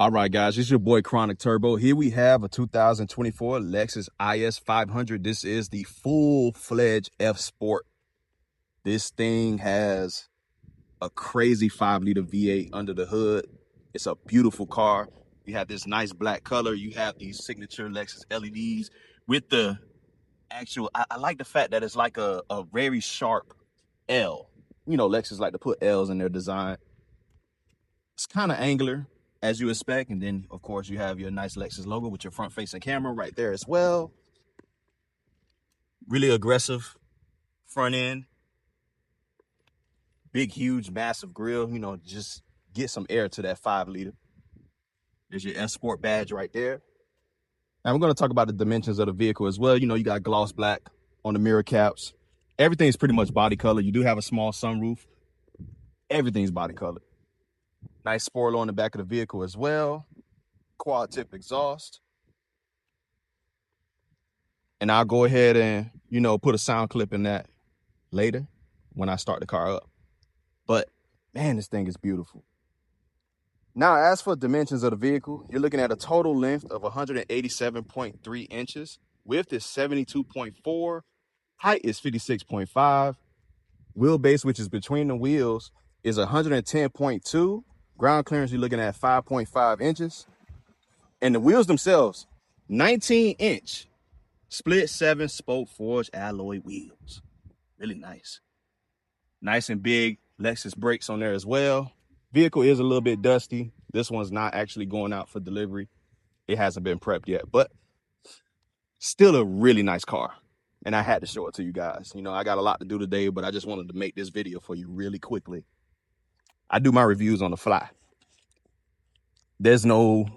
All right, guys, it's your boy ChronicTurbo. Here we have a 2024 Lexus IS500. This is the full-fledged F-Sport. This thing has a crazy 5-liter V8 under the hood. It's a beautiful car. You have this nice black color. You have these signature Lexus LEDs with the actual, I like the fact that it's like a very sharp L. You know, Lexus like to put L's in their design. It's kind of angular, as you expect, and then of course you have your nice Lexus logo with your front facing camera right there as well. Really aggressive front end, big huge massive grille, you know, just get some air to that 5-liter. There's your F-Sport badge right there. And we're going to talk about the dimensions of the vehicle as well. You know, you got gloss black on the mirror caps. Everything's pretty much body color. You do have a small sunroof. Everything's body colored. Nice spoiler on the back of the vehicle as well. Quad tip exhaust. And I'll go ahead and, you know, put a sound clip in that later when I start the car up. But man, this thing is beautiful. Now, as for dimensions of the vehicle, you're looking at a total length of 187.3 inches. Width is 72.4. Height is 56.5. Wheelbase, which is between the wheels, is 110.2. Ground clearance, you're looking at 5.5 inches. And the wheels themselves, 19-inch split 7-spoke forged alloy wheels. Really nice. Nice and big Lexus brakes on there as well. Vehicle is a little bit dusty. This one's not actually going out for delivery. It hasn't been prepped yet, but still a really nice car. And I had to show it to you guys. You know, I got a lot to do today, but I just wanted to make this video for you really quickly. I do my reviews on the fly. There's no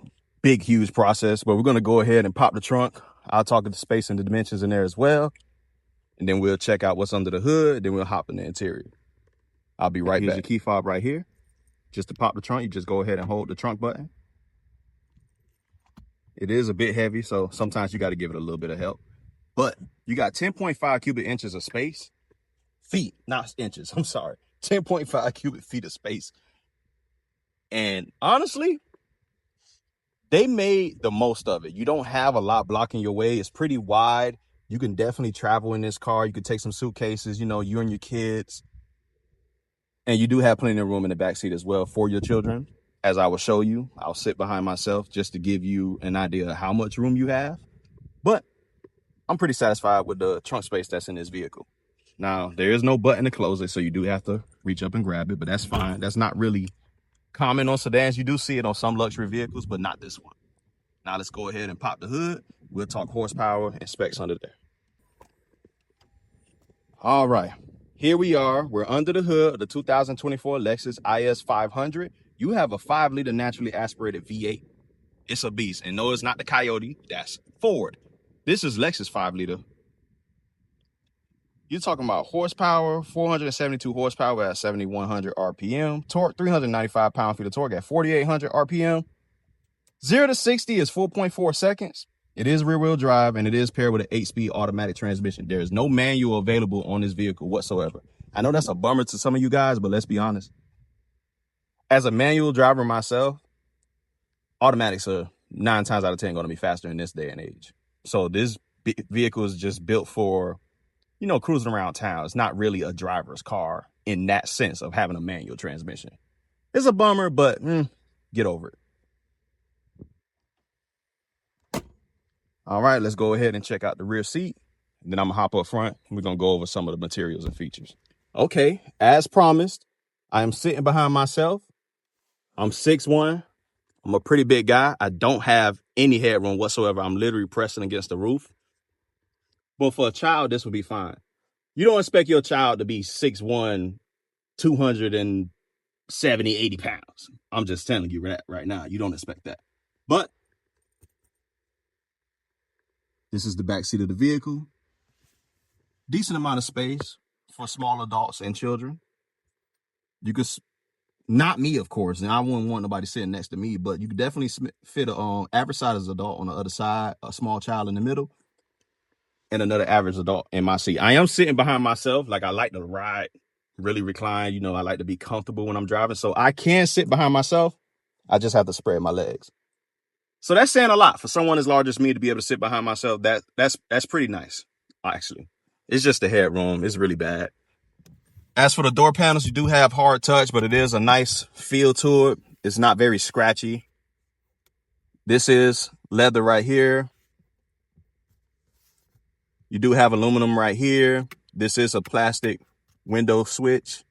big, huge process, but we're going to go ahead and pop the trunk. I'll talk of the space and the dimensions in there as well. And then we'll check out what's under the hood. Then we'll hop in the interior. I'll be right back. Here's your key fob right here. Just to pop the trunk, you just go ahead and hold the trunk button. It is a bit heavy, so sometimes you got to give it a little bit of help. But you got 10.5 cubic inches of space. Feet, not inches, I'm sorry. 10.5 cubic feet of space. And honestly, they made the most of it. You don't have a lot blocking your way. It's pretty wide. You can definitely travel in this car. You can take some suitcases, you know, you and your kids. And you do have plenty of room in the back seat as well for your children. As I will show you, I'll sit behind myself just to give you an idea of how much room you have. But I'm pretty satisfied with the trunk space that's in this vehicle. Now, there is no button to close it, so you do have to reach up and grab it, but that's fine. That's not really common on sedans. You do see it on some luxury vehicles, but not this one. Now, let's go ahead and pop the hood. We'll talk horsepower and specs under there. All right. Here we are. We're under the hood of the 2024 Lexus IS500. You have a 5-liter naturally aspirated V8. It's a beast. And no, it's not the Coyote. That's Ford. This is Lexus 5-liter. You're talking about horsepower, 472 horsepower at 7,100 RPM. Torque, 395 pound-feet of torque at 4,800 RPM. 0 to 60 is 4.4 seconds. It is rear-wheel drive, and it is paired with an 8-speed automatic transmission. There is no manual available on this vehicle whatsoever. I know that's a bummer to some of you guys, but let's be honest. As a manual driver myself, automatics are 9 times out of 10 going to be faster in this day and age. So this vehicle is just built for, you know, cruising around town. It's not really a driver's car in that sense of having a manual transmission. It's a bummer, but get over it. All right, let's go ahead and check out the rear seat. And then I'm going to hop up front. We're going to go over some of the materials and features. Okay, as promised, I am sitting behind myself. I'm 6'1". I'm a pretty big guy. I don't have any headroom whatsoever. I'm literally pressing against the roof. But for a child, this would be fine. You don't expect your child to be 6'1", 270, 80 pounds. I'm just telling you that right now. You don't expect that. But this is the back seat of the vehicle. Decent amount of space for small adults and children. You could, not me, of course, and I wouldn't want nobody sitting next to me, but you could definitely fit an average size adult on the other side, a small child in the middle, and another average adult in my seat. I am sitting behind myself. Like, I like to ride, really recline. You know, I like to be comfortable when I'm driving. So I can sit behind myself. I just have to spread my legs. So that's saying a lot for someone as large as me to be able to sit behind myself. That's pretty nice, actually. It's just the headroom. It's really bad. As for the door panels, you do have hard touch, but it is a nice feel to it. It's not very scratchy. This is leather right here. You do have aluminum right here. This is a plastic window switch.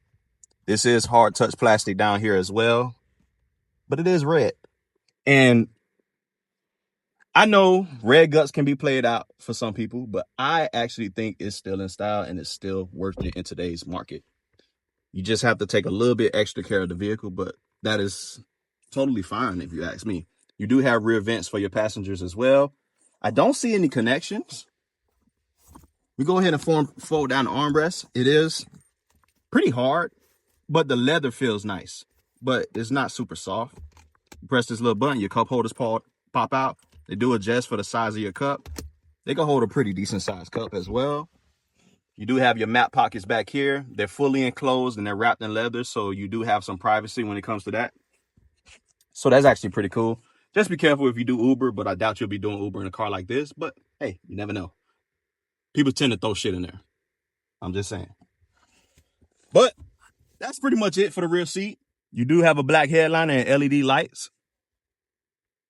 This is hard touch plastic down here as well, but it is red. And I know red guts can be played out for some people, but I actually think it's still in style and it's still worth it in today's market. You just have to take a little bit extra care of the vehicle, but that is totally fine if you ask me. You do have rear vents for your passengers as well. I don't see any connections. We go ahead and fold down the armrest. It is pretty hard, but the leather feels nice, but it's not super soft. You press this little button, your cup holders pop out. They do adjust for the size of your cup. They can hold a pretty decent sized cup as well. You do have your map pockets back here. They're fully enclosed and they're wrapped in leather, so you do have some privacy when it comes to that. So that's actually pretty cool. Just be careful if you do Uber, but I doubt you'll be doing Uber in a car like this. But hey, you never know. People tend to throw shit in there. I'm just saying. But that's pretty much it for the rear seat. You do have a black headliner and LED lights.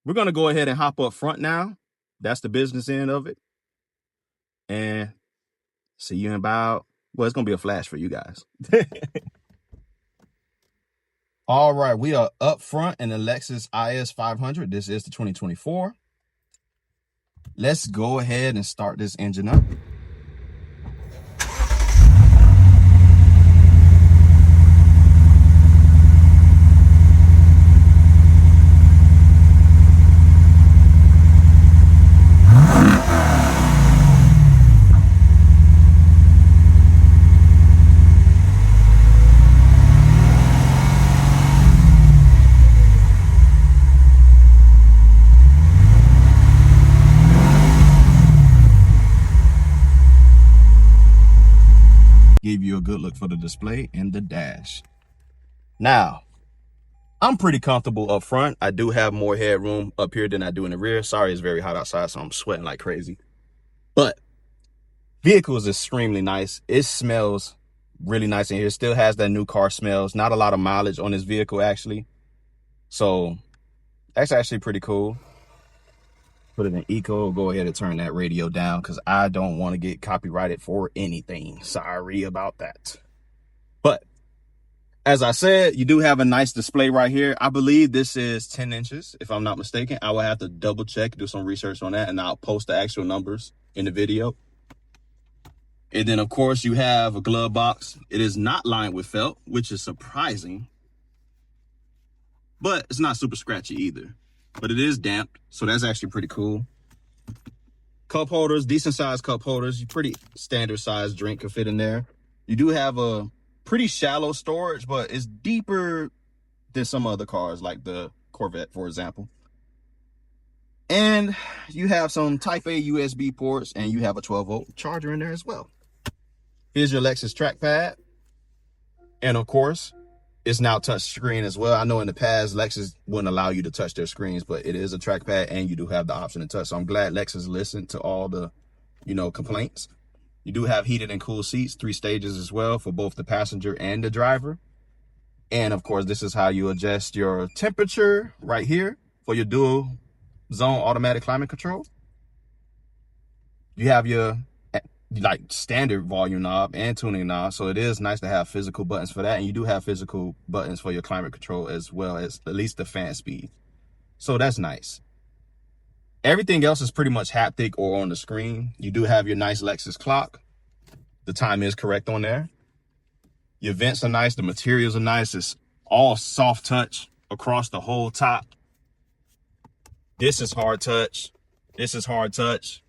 We're going to go ahead and hop up front now. That's the business end of it. And see you in about, well, it's going to be a flash for you guys. All right, we are up front in the Lexus IS500. This is the 2024. Let's go ahead and start this engine up. Give you a good look for the display and the dash. Now, I'm pretty comfortable up front. I do have more headroom up here than I do in the rear. Sorry, it's very hot outside, so I'm sweating like crazy. But vehicle is extremely nice. It smells really nice in here. It still has that new car smells. Not a lot of mileage on this vehicle, actually. So that's actually pretty cool. Put it in eco. Go ahead and turn that radio down because I don't want to get copyrighted for anything. Sorry about that. But as I said, you do have a nice display right here. I believe this is 10 inches, if I'm not mistaken. I will have to double check, do some research on that, and I'll post the actual numbers in the video. And then, of course, you have a glove box. It is not lined with felt, which is surprising. But it's not super scratchy either. But it is damp, so that's actually pretty cool. Cup holders, decent sized cup holders. Pretty standard sized drink can fit in there. You do have a pretty shallow storage, but it's deeper than some other cars, like the Corvette, for example. And you have some Type A USB ports, and you have a 12-volt charger in there as well. Here's your Lexus trackpad. And of course, it's now touch screen as well. I know in the past, Lexus wouldn't allow you to touch their screens, but it is a trackpad and you do have the option to touch. So I'm glad Lexus listened to all the, complaints. You do have heated and cool seats, 3 stages as well for both the passenger and the driver. And of course, this is how you adjust your temperature right here for your dual zone automatic climate control. You have your standard volume knob and tuning knob, so it is nice to have physical buttons for that. And you do have physical buttons for your climate control as well as at least the fan speed, so that's nice. Everything else is pretty much haptic or on the screen. You do have your nice Lexus clock. The time is correct on there. Your vents are nice, the materials are nice. It's all soft touch across the whole top. This is hard touch. This is hard touch.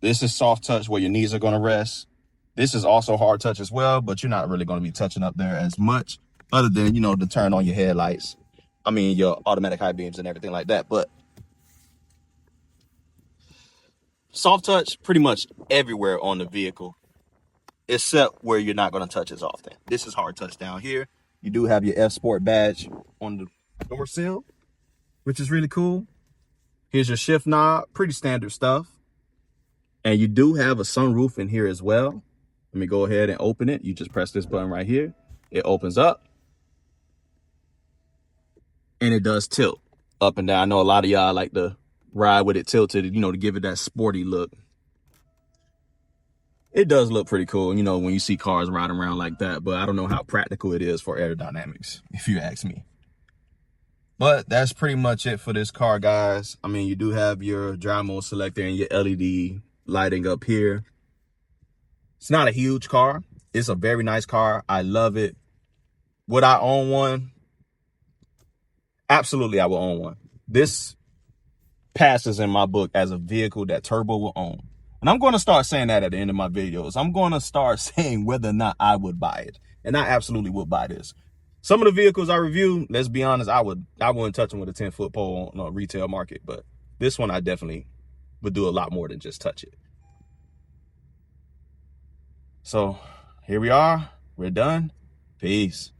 This is soft touch where your knees are going to rest. This is also hard touch as well, but you're not really going to be touching up there as much other than, to turn on your headlights. I mean, your automatic high beams and everything like that. But soft touch pretty much everywhere on the vehicle, except where you're not going to touch as often. This is hard touch down here. You do have your F-Sport badge on the door sill, which is really cool. Here's your shift knob, pretty standard stuff. And you do have a sunroof in here as well. Let me go ahead and open it. You just press this button right here. It opens up. And it does tilt up and down. I know a lot of y'all like to ride with it tilted, you know, to give it that sporty look. It does look pretty cool, you know, when you see cars riding around like that, but I don't know how practical it is for aerodynamics, if you ask me. But that's pretty much it for this car, guys. I mean, you do have your drive mode selector and your LED lighting up here. It's not a huge car. It's a very nice car. I love it. Would I own one? Absolutely, I will own one. This passes in my book as a vehicle that Turbo will own. And I'm going to start saying that at the end of my videos. I'm going to start saying whether or not I would buy it. And I absolutely would buy this. Some of the vehicles I review, let's be honest, I wouldn't touch them with a 10-foot pole on a retail market. But this one, I definitely would do a lot more than just touch it. So here we are. We're done. Peace.